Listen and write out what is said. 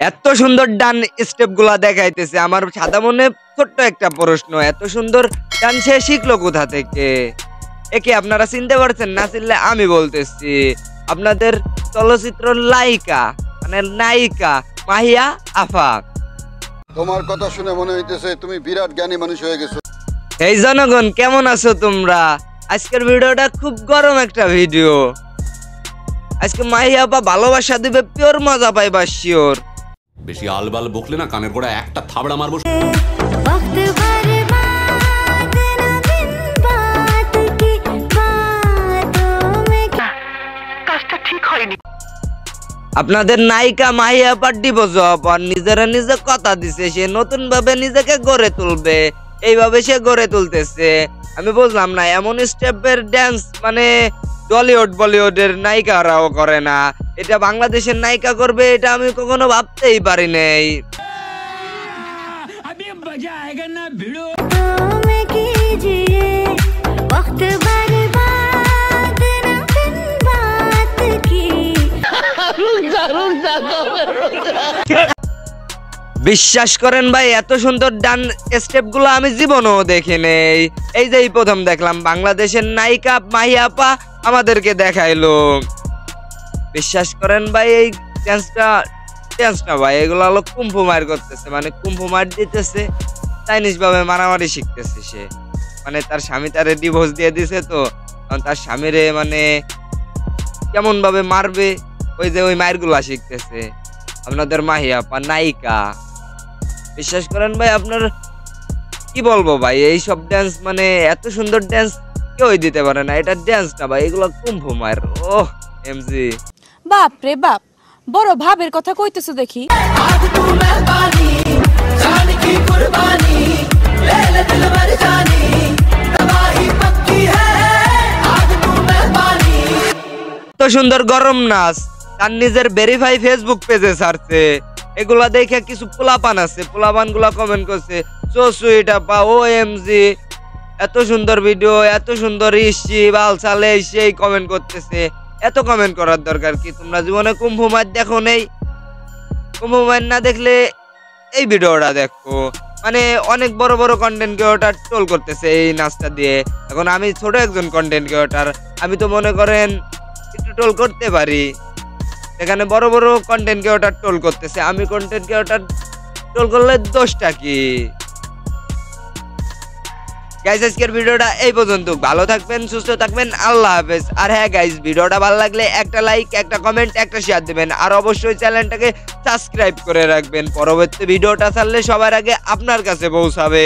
এত সুন্দর ডান স্টেপ গুলা দেখাইতেছে। আমার সাদা মনে ছোট্ট একটা প্রশ্ন, এত সুন্দর ডান সে শিখলো কোথা থেকে? একে আপনারা চিনতে পারছেন? না চিনলে আমি বলতেছি, আপনাদের চলচ্চিত্র নায়িকা মানে নায়িকা মাহিয়া আফা। তোমার কথা শুনে মনে হইতেছে তুমি বিরাট জ্ঞানী মানুষ হয়ে গেছো। এই জনগণ কেমন আছো তোমরা? আজকের ভিডিওটা খুব গরম একটা ভিডিও। আজকে মাহিয়া আপা ভালোবাসা দিবে, পিওর মজা পাইবা শিওর। বেশি আলবাল বকলে না কানের গোড়া একটা থাবড়া মারবো। আপনাদের নায়িকা মাহিয়া আপা ডিভোর্স হওয়ার পর নিজেরা নিজে কথা দিছে সে নতুন ভাবে নিজেকে গড়ে তুলবে, এইভাবে সে গড়ে তুলতেছে। আমি বুঝলাম না, এমন স্টেপের ড্যান্স মানে টলিউড বলিউডের নায়িকারাও করে না, এটা বাংলাদেশের নায়িকা করবে, এটা আমি কখনো ভাবতেই পারি নাই। বিশ্বাস করেন ভাই, এত সুন্দর ডান স্টেপ গুলো আমি জীবনেও দেখি নেই। এই যে প্রথম দেখলাম বাংলাদেশের নায়িকা মাহিয়া আপা আমাদেরকে দেখাইলো। বিশ্বাস করেন ভাই, এই ডান্সটা ভাই এগুলো হলো কুম্ফু মার করতেছে, মানে কুম্ফু মার দিতেছে, চাইনিজ ভাবে মারামারি শিখতেছে সে। মানে তার স্বামী তারে ডিভোর্স দিয়ে দিছে, তো তার স্বামীরে মানে কেমন ভাবে মারবে ওই যে ওই মায়ের গুলা শিখতেছে আপনাদের মাহিয়া আপা নায়িকা। বিশ্বাস করেন ভাই, আপনার কি বলবো ভাই, এইসব ড্যান্স মানে এত সুন্দর ড্যান্স কেউই দিতে পারে না। এটা ড্যান্স না ভাই, এগুলো কুম্ফু মায়ের। ওহ এমজি বাপ রে বাপ, বড় ভাবের কথা কইতেছো দেখি। এত সুন্দর গরম নাচ তার নিজের ভেরিফাই ফেসবুক পেজে ছাড়ছে। এগুলা দেখে কিছু পোলাপান আছে, পোলাপান গুলা কমেন্ট করছে সো সুইট আপা, ও এমজি এত সুন্দর ভিডিও, এত সুন্দর ইসি বালসালে সেই কমেন্ট করতেছে। এত কমেন্ট করার দরকার কি? তোমরা জীবনে কুম্ফু মার দেখো নেই? কুম্ফু মার না দেখলে এই ভিডিওটা দেখো। মানে অনেক বড় বড় কন্টেন্ট ক্রিয়েটর ট্রোল করতেছে এই নাচটা দিয়ে। এখন আমি ছোট একজন কন্টেন্ট ক্রিয়েটর, আমি তো মনে করেন একটু ট্রোল করতে পারি। এখানে বড় বড় কন্টেন্ট ক্রিয়েটর ট্রোল করতেছে, আমি কন্টেন্ট ক্রিয়েটর ট্রোল করলে দোষটা কি? গাইস আজকের ভিডিওটা এই পর্যন্ত। ভালো থাকবেন, সুস্থ থাকবেন, আল্লাহ হাফেজ। আর হ্যাঁ গাইস, ভিডিওটা ভালো লাগলে একটা লাইক, একটা কমেন্ট, একটা শেয়ার দিবেন। আর অবশ্যই চ্যানেলটাকে সাবস্ক্রাইব করে রাখবেন, পরবর্তী ভিডিওটা ছাড়লে সবার আগে আপনার কাছে পৌঁছাবে।